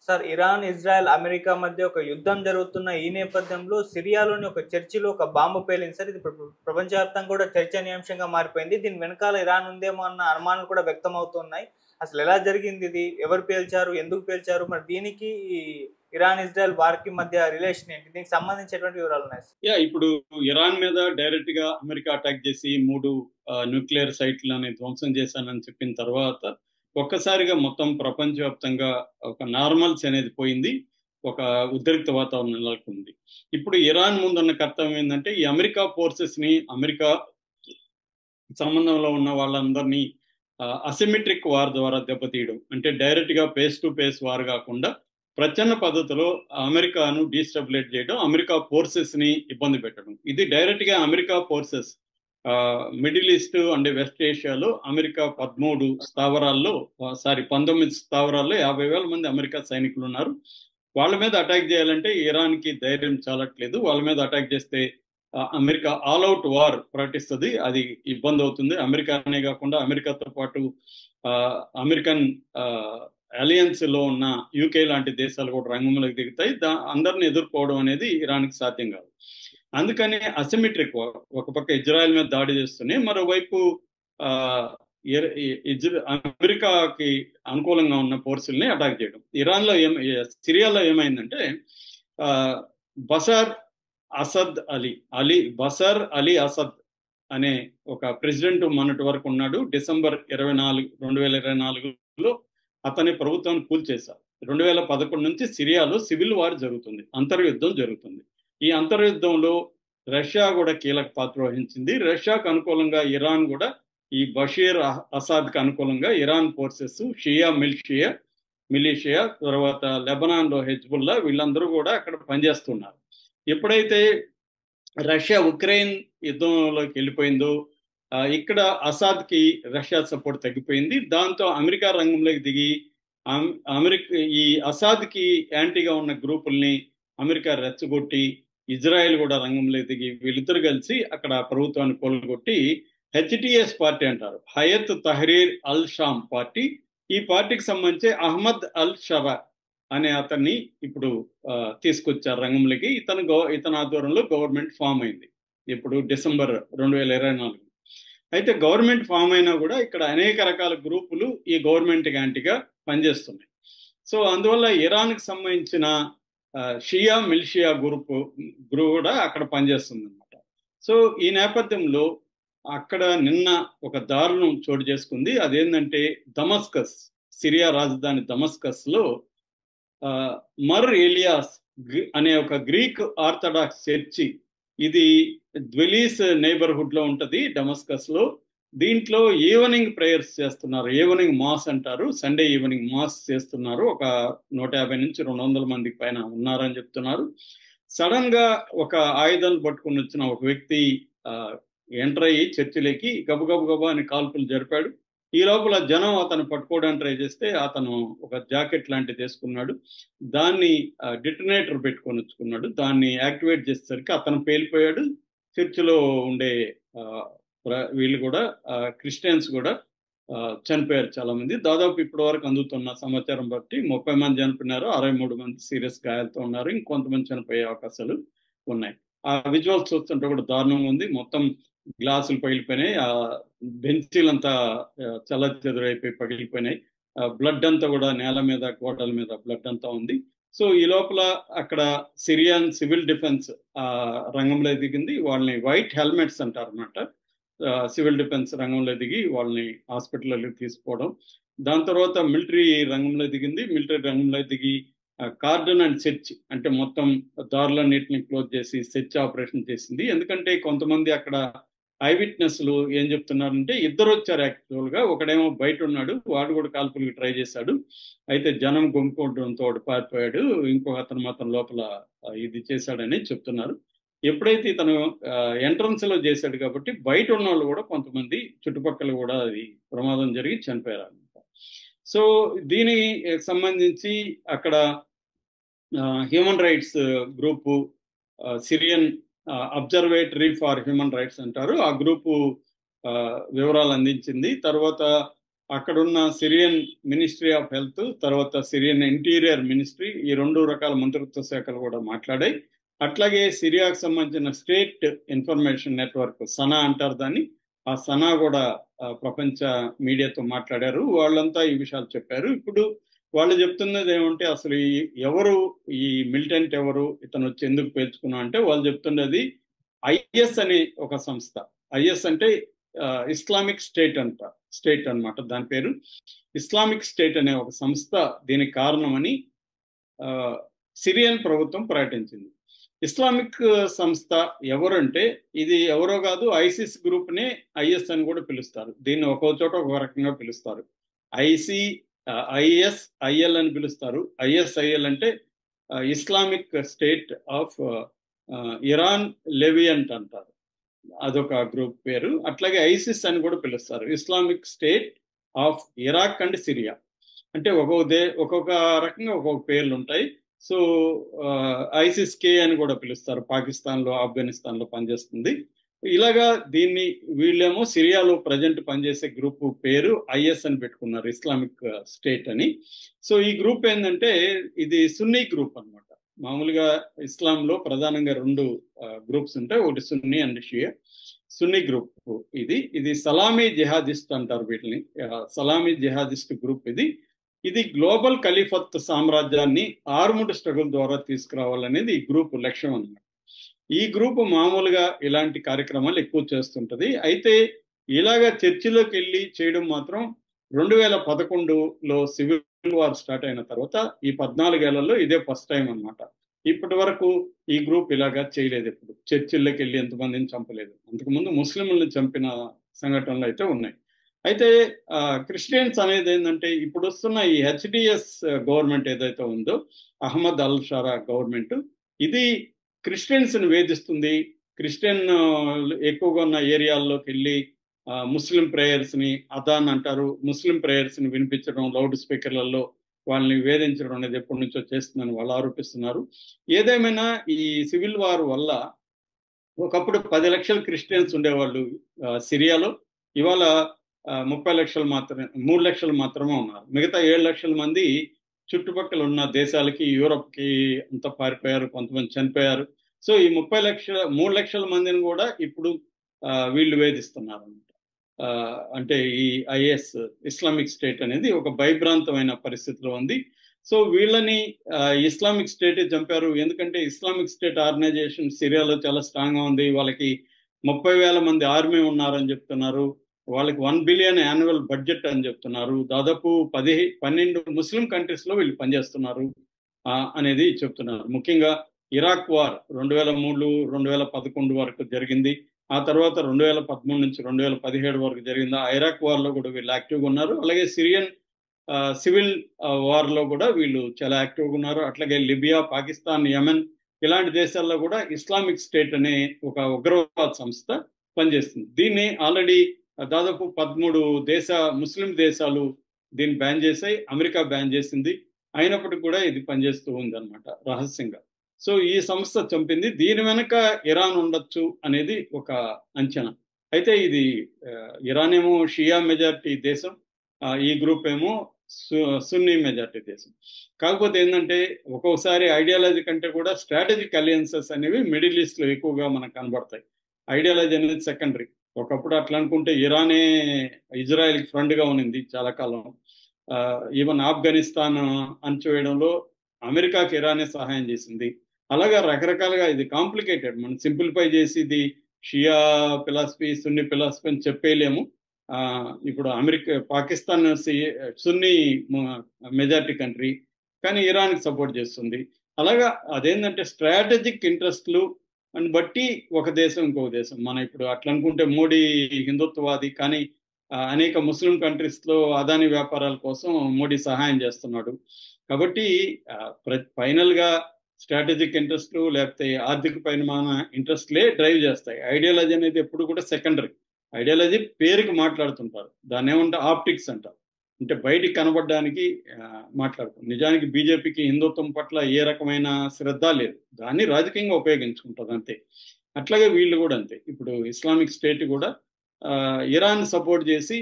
Sir, Iran, Israel, America మధ్య ఒక యుద్ధం జరుగుతున్న ఈ నేపథ్యంలో సిరియాలోని ఒక చర్చిలో ఒక బాంబు పేలింది సార్. ఇది ప్రపంచవ్యాప్తంగా కూడా చర్చనీయాంశంగా మారిపోయింది. దీని వెనకాల ఇరాన్ ఉందేమో అన్న అనుమానాలు కూడా వ్యక్తమవుతున్నాయి. అసలు ఎలా జరిగింది ఇది? ఎవరు పేల్చారు? ఎందుకు పేల్చారు? మరి దీనికి ఈ ఇరాన్, ఇజ్రాయెల్ వార్‌కి మధ్య రిలేషన్ ఏంటి? దీనికి సంబంధించినటువంటి వివరాలున్నాయి సార్. ఇప్పుడు ఇరాన్ మీద డైరెక్ట్ గా అమెరికా అటాక్ చేసి 3 న్యూక్లియర్ సైట్లని ధ్వంసం చేశానని చెప్పిన తర్వాత ఒక్కసారిగా మొత్తం ప్రపంచవ్యాప్తంగా ఒక నార్మల్స్ అనేది పోయింది. ఒక ఉద్రిక్త వాతావరణం నెలకొంది. ఇప్పుడు ఇరాన్ ముందున్న కర్తవ్యం ఏంటంటే ఈ అమెరికా ఫోర్సెస్ ని, అమెరికా సంబంధంలో ఉన్న వాళ్ళందరినీ అసిమెట్రిక్ వార్ ద్వారా దెబ్బతీయడం. అంటే డైరెక్ట్ గా ఫేస్ టు ఫేస్ వార్ కాకుండా ప్రచ్ఛన్న పద్ధతిలో అమెరికాను డీస్టెబిలైట్ చేయడం, అమెరికా ఫోర్సెస్ ని ఇబ్బంది పెట్టడం. ఇది డైరెక్ట్ గా America forces middle east and west ఏషియాలో అమెరికా 19 స్థావరాల్లో 19 స్థావరాల్లో 50,000 మంది అమెరికా సైనికులు ఉన్నారు. వాళ్ళ మీద అటాక్ చేయాలంటే ఇరాన్ కి ధైర్యం చాలట్లేదు. వాళ్ళ మీద అటాక్ చేస్తే అమెరికా ఆల్ అవుట్ వార్ ప్రకటిస్తుంది. అది ఇబ్బంది అవుతుంది. అమెరికానే కాకుండా అమెరికాతో పాటు అమెరికన్ అలయన్స్ లో ఉన్న యూకే లాంటి దేశాలు కూడా రంగంలోకి దిగుతాయి. అందరిని ఎదుర్కోవడం అనేది ఇరాన్కి సాధ్యం కాదు. అందుకని అసిమెట్రిక్ వార్, ఒక పక్క ఇజ్రాయెల్ మీద దాడి చేస్తూనే మరోవైపు అమెరికాకి అనుకూలంగా ఉన్న ఫోర్సుల్ని అటాక్ చేయడం. ఇరాన్లో సిరియాలో ఏమైందంటే బషర్ అలీ అసద్ అనే ఒక ప్రెసిడెంట్ మొన్నటి వరకు ఉన్నాడు. డిసెంబర్ 24, 2024లో అతని ప్రభుత్వాన్ని కూల్చేశారు. 2011 నుంచి సిరియాలో సివిల్ వార్ జరుగుతుంది, అంతర్యుద్ధం జరుగుతుంది. ఈ అంతర్యుద్ధంలో రష్యా కూడా కీలక పాత్ర వహించింది. రష్యాకు అనుకూలంగా ఇరాన్ కూడా ఈ బషీర్ అసాద్కి అనుకూలంగా ఇరాన్ ఫోర్సెస్, షియా మిలిషియా, తర్వాత లెబనాన్లో హెజ్బుల్లా, వీళ్ళందరూ కూడా అక్కడ పనిచేస్తున్నారు. ఎప్పుడైతే రష్యా ఉక్రెయిన్ యుద్ధంలోకి వెళ్ళిపోయిందో ఇక్కడ అసాద్కి రష్యా సపోర్ట్ తగ్గిపోయింది. దాంతో అమెరికా రంగంలోకి దిగి ఈ అసాద్కి యాంటీగా ఉన్న గ్రూపుల్ని అమెరికా రెచ్చగొట్టి ఇజ్రాయెల్ కూడా రంగంలోకి దిగి వీళ్ళిద్దరు కలిసి అక్కడ ప్రభుత్వాన్ని కూలగొట్టి హెచ్టిఎస్ పార్టీ అంటారు, Hayat Tahrir al Sham party. ఈ పార్టీకి సంబంధించి అహ్మద్ అల్ షరా అనే అతన్ని ఇప్పుడు తీసుకొచ్చారు రంగంలోకి. ఇతని ఆధ్వర్యంలో గవర్నమెంట్ ఫామ్ అయింది ఇప్పుడు డిసెంబర్ 2024. అయితే గవర్నమెంట్ ఫామ్ అయినా కూడా ఇక్కడ అనేక రకాల గ్రూపులు ఈ గవర్నమెంట్ యాంటీగా పనిచేస్తున్నాయి. సో అందువల్ల ఇరాన్కి సంబంధించిన షియా మిలిషియా గ్రూప్ కూడా అక్కడ పనిచేస్తుంది అనమాట. సో ఈ నేపథ్యంలో అక్కడ నిన్న ఒక దారుణం చోటు చేసుకుంది. అదేంటంటే దమస్కస్, సిరియా రాజధాని దమస్కస్ లో మర్ ఎలియాస్ అనే ఒక గ్రీక్ ఆర్థడాక్స్ చర్చి, ఇది ద్వెలీస్ నైబర్హుడ్ లో ఉంటది డమస్కస్ లో. దీంట్లో ఈవినింగ్ ప్రేయర్స్ చేస్తున్నారు, ఈవినింగ్ మాస్ అంటారు, సండే ఈవినింగ్ మాస్ చేస్తున్నారు. ఒక 150 నుంచి 200 మందికి పైన ఉన్నారని చెప్తున్నారు. సడన్ గా ఒక ఆయుధాలు పట్టుకుని వచ్చిన ఒక వ్యక్తి ఎంటర్ అయ్యి చర్చిలోకి గబగబా అని కాల్పులు జరిపాడు. ఈ లోపల జనం అతను పట్టుకోవడానికి ట్రై చేస్తే అతను ఒక జాకెట్ లాంటిది వేసుకున్నాడు, దాన్ని డిటనేటర్ పెట్టుకొని వచ్చుకున్నాడు. దాన్ని యాక్టివేట్ చేసేసరికి అతను పేలిపోయాడు. చర్చిలో ఉండే వీళ్ళు కూడా క్రిస్టియన్స్ కూడా చనిపోయారు చాలా మంది. దాదాపు ఇప్పటి వరకు అందుతున్న సమాచారం బట్టి 30 మంది చనిపోయినారు, 63 మంది సీరియస్ గాయాలతో ఉన్నారు, ఇంకొంతమంది చనిపోయే అవకాశాలు ఉన్నాయి. ఆ విజువల్స్ చూస్తుంటే కూడా దారుణంగా ఉంది. మొత్తం గ్లాసులు పగిలిపోయినాయి, ఆ బెంచీలంతా చెదరైపోయి పగిలిపోయినాయి, బ్లడ్ అంతా కూడా నేల మీద, గోడల మీద బ్లడ్ అంతా ఉంది. సో ఈ లోపల అక్కడ సిరియన్ సివిల్ డిఫెన్స్ రంగంలో దిగింది. వాళ్ళని వైట్ హెల్మెట్స్ అంటారు అన్నమాట. సివిల్ డిఫెన్స్ రంగంలో దిగి వాళ్ళని హాస్పిటల్లోకి తీసుకోవడం. దాని తర్వాత మిలిటరీ రంగంలో దిగింది. మిలిటరీ రంగంలో దిగి కార్డన్ అండ్ సెర్చ్, అంటే మొత్తం దారులన్నింటినీ క్లోజ్ చేసి సెర్చ్ ఆపరేషన్ చేసింది. ఎందుకంటే కొంతమంది అక్కడ ఐ విట్నెస్లు ఏం చెప్తున్నారంటే ఇద్దరు వచ్చారు యాక్చువల్ గా. ఒకడేమో బయట ఉన్నాడు, వాడు కూడా కాల్పులకు ట్రై చేశాడు. అయితే జనం గుంపుకోవడంతో పారిపోయాడు. ఇంకొక అతను మాత్రం లోపల ఇది చేశాడని చెప్తున్నారు. ఎప్పుడైతే ఇతను ఎంట్రన్స్ లో చేశాడు కాబట్టి బయట ఉన్న వాళ్ళు కూడా కొంతమంది చుట్టుపక్కల కూడా అది ప్రమాదం జరిగి చనిపోయారు అనమాట. సో దీనికి సంబంధించి అక్కడ human rights group, Syrian observatory for human rights అంటారు, ఆ గ్రూపు వివరాలు అందించింది. తర్వాత అక్కడున్న సిరియన్ మినిస్ట్రీ ఆఫ్ హెల్త్, తర్వాత సిరియన్ ఇంటీరియర్ మినిస్ట్రీ, ఈ 2 రకాల మంత్రిత్వ శాఖలు కూడా మాట్లాడాయి. అట్లాగే సిరియాకు సంబంధించిన స్టేట్ ఇన్ఫర్మేషన్ నెట్వర్క్ సనా అంటారు దాన్ని, ఆ సనా కూడా ప్రపంచ మీడియాతో మాట్లాడారు. వాళ్ళంతా ఈ విషయాలు చెప్పారు. ఇప్పుడు వాళ్ళు చెప్తున్నది ఏమంటే అసలు ఎవరు ఈ మిలిటెంట్, ఎవరు ఇతను వచ్చి ఎందుకు పేల్చుకున్నా అంటే వాళ్ళు చెప్తున్నది ఐఎస్ అనే ఒక సంస్థ. ఐఎస్ అంటే ఇస్లామిక్ స్టేట్ అన్నమాట. దాని పేరు ఇస్లామిక్ స్టేట్ అనే ఒక సంస్థ దీనికి కారణమని సిరియన్ ప్రభుత్వం ప్రకటించింది. ఇస్లామిక్ సంస్థ ఎవరంటే ఇది ఎవరో కాదు, ఐసిస్ గ్రూప్ నే ఐఎస్ అని కూడా పిలుస్తారు. దీన్ని ఒక్కో చోట ఒక రకంగా పిలుస్తారు. ISIL అని పిలుస్తారు. ISIL అంటే ఇస్లామిక్ స్టేట్ ఆఫ్ ఇరాన్ లెవియంట్ అంటారు, అదొక గ్రూప్ పేరు. అట్లాగే ఐసిస్ అని కూడా పిలుస్తారు, Islamic state of Iraq and Syria. అంటే ఒక్కొక్క రకంగా ఒక్కొక్క పేర్లు ఉంటాయి. సో ఐసిస్ కే అని కూడా పిలుస్తారు, పాకిస్తాన్లో ఆఫ్ఘనిస్తాన్లో పనిచేస్తుంది. ఇలాగా దీన్ని వీళ్ళేమో సిరియాలో ప్రజెంట్ పనిచేసే గ్రూప్ పేరు ఐఎస్ అని పెట్టుకున్నారు, ఇస్లామిక్ స్టేట్ అని. సో ఈ గ్రూప్ ఏంటంటే ఇది సున్నీ గ్రూప్ అన్నమాట. మామూలుగా ఇస్లాంలో ప్రధానంగా 2 గ్రూప్స్ ఉంటాయి, ఒకటి సున్నీ అండ్ షియా. సున్నీ గ్రూప్ ఇది సలామీ జిహాదిస్ట్ అంటారు వీటిని, సలామీ జిహాదిస్ట్ గ్రూప్ ఇది గ్లోబల్ ఖలీఫత్ సామ్రాజ్యాన్ని ఆర్ముడ్ స్ట్రగుల్ ద్వారా తీసుకురావాలనేది ఈ గ్రూప్ లక్ష్యం అన్నమాట. ఈ గ్రూప్ మామూలుగా ఇలాంటి కార్యక్రమాలు ఎక్కువ చేస్తుంటది. అయితే ఇలాగా చర్చిలోకి వెళ్ళి చేయడం మాత్రం 2011లో సివిల్ వార్ స్టార్ట్ అయిన తర్వాత ఈ 14 ఏళ్లలో ఇదే ఫస్ట్ టైం అన్నమాట. ఇప్పటి వరకు ఈ గ్రూప్ ఇలాగా చేయలేదు. ఎప్పుడు చర్చిల్లోకి వెళ్ళి ఎంతమందిని చంపలేదు. అంతకుముందు ముస్లింలను చంపిన సంఘటనలు అయితే ఉన్నాయి. అయితే క్రిస్టియన్స్ అనేది ఏంటంటే ఇప్పుడు వస్తున్న ఈ హెచ్డిఎస్ గవర్నమెంట్ ఏదైతే ఉందో, అహ్మద్ అల్ షారా గవర్నమెంట్, ఇది క్రిస్టియన్స్ని వేధిస్తుంది. క్రిస్టియన్ ఎక్కువగా ఉన్న ఏరియాల్లోకి వెళ్ళి ముస్లిం ప్రేయర్స్ని, అదాన్ అంటారు, ముస్లిం ప్రేయర్స్ని వినిపించడం లౌడ్ స్పీకర్లలో, వాళ్ళని వేధించడం అనేది ఎప్పటి నుంచో చేస్తుందని వాళ్ళు ఆరోపిస్తున్నారు. ఏదేమైనా ఈ సివిల్ వార్ వల్ల ఒకప్పుడు 10 లక్షల క్రిస్టియన్స్ ఉండేవాళ్ళు సిరియాలో, ఇవాళ 30 లక్షలు మాత్రమే, 3 లక్షలు మాత్రమే ఉన్నారు. మిగతా 7 లక్షల మంది చుట్టుపక్కల ఉన్న దేశాలకి, యూరోప్కి అంతా పారిపోయారు, కొంతమంది చనిపోయారు. సో ఈ 3 లక్షల మందిని కూడా ఇప్పుడు వీళ్ళు వేధిస్తున్నారు అనమాట. అంటే ఈ ఐఎస్, ఇస్లామిక్ స్టేట్ అనేది ఒక భయభ్రాంతమైన పరిస్థితిలో ఉంది. సో వీళ్ళని ఇస్లామిక్ స్టేటే చంపారు. ఎందుకంటే ఇస్లామిక్ స్టేట్ ఆర్గనైజేషన్ సిరియాలో చాలా స్ట్రాంగ్గా ఉంది. వాళ్ళకి 30,000 మంది ఆర్మీ ఉన్నారని చెప్తున్నారు. వాళ్ళకి 1 బిలియన్ యాన్యువల్ బడ్జెట్ అని చెప్తున్నారు. దాదాపు 12 ముస్లిం కంట్రీస్లో వీళ్ళు పనిచేస్తున్నారు అనేది చెప్తున్నారు. ముఖ్యంగా ఇరాక్ వార్ 2003, 2011 వరకు జరిగింది. ఆ తర్వాత 2013 నుంచి 2017 వరకు జరిగింది. ఆ ఇరాక్ వార్లో కూడా వీళ్ళు యాక్టివ్గా ఉన్నారు. అలాగే సిరియన్ సివిల్ వార్లో కూడా వీళ్ళు చాలా యాక్టివ్గా ఉన్నారు. అట్లాగే లిబియా, పాకిస్తాన్, యెమెన్ ఇలాంటి దేశాల్లో కూడా ఇస్లామిక్ స్టేట్ అనే ఒక ఉగ్రవాద సంస్థ పనిచేస్తుంది. దీన్ని ఆల్రెడీ దాదాపు 13 ముస్లిం దేశాలు దీన్ని బ్యాన్ చేశాయి. అమెరికా బ్యాన్ చేసింది. అయినప్పటికీ కూడా ఇది పనిచేస్తూ ఉంది అనమాట రహస్యంగా. సో ఈ సంస్థ చంపింది. దీని వెనక ఇరాన్ ఉండొచ్చు అనేది ఒక అంచనా. అయితే ఇది ఇరాన్ ఏమో షియా మెజారిటీ దేశం, ఈ గ్రూప్ ఏమో సున్నీ మెజారిటీ దేశం. కాకపోతే ఏంటంటే ఒక్కొక్కసారి ఐడియాలజీ కంటే కూడా స్ట్రాటజిక్ అలయన్సెస్ అనేవి మిడిల్ ఈస్ట్లో ఎక్కువగా మనకు కనబడతాయి. ఐడియాలజీ అనేది సెకండరీ. ఒకప్పుడు అట్లా అనుకుంటే ఇరానే ఇజ్రాయెల్కి ఫ్రెండ్గా ఉన్నింది చాలా కాలం. ఈవెన్ ఆఫ్ఘనిస్తాన్ అణచివేయడంలో అమెరికాకి ఇరానే సహాయం చేసింది. అలాగా రకరకాలుగా ఇది కాంప్లికేటెడ్. మనం సింప్లిఫై చేసి ఇది షియా ఫిలాసఫీ, సున్నీ ఫిలాసఫీ అని చెప్పేయలేము. ఇప్పుడు పాకిస్తాన్ సున్నీ మెజారిటీ కంట్రీ, కానీ ఇరాన్కి సపోర్ట్ చేస్తుంది. అలాగా అదేంటంటే స్ట్రాటజిక్ ఇంట్రెస్ట్లు అని బట్టి ఒక దేశం ఇంకొక దేశం. మనం ఇప్పుడు అట్లా అనుకుంటే మోడీ హిందుత్వవాది, కానీ అనేక ముస్లిం కంట్రీస్లో అదాని వ్యాపారాల కోసం మోడీ సహాయం చేస్తున్నాడు. కాబట్టి ఫైనల్గా స్ట్రాటజిక్ ఇంట్రెస్ట్లు లేకపోతే ఆర్థిక పరిమాణ ఇంట్రెస్ట్లే డ్రైవ్ చేస్తాయి. ఐడియాలజీ అనేది ఎప్పుడు కూడా సెకండరీ. ఐడియాలజీ పేరుకి మాట్లాడుతుంటారు, దాన్ని ఏమంటే ఆప్టిక్స్ అంటారు, అంటే బయటికి కనబడడానికి మాట్లాడుతాం. నిజానికి బీజేపీకి హిందుత్వం పట్ల ఏ రకమైన శ్రద్ధ లేదు, దాన్ని రాజకీయంగా ఉపయోగించుకుంటుంది అంతే. అట్లాగే వీళ్ళు కూడా అంతే. ఇప్పుడు ఇస్లామిక్ స్టేట్ కూడా ఇరాన్ సపోర్ట్ చేసి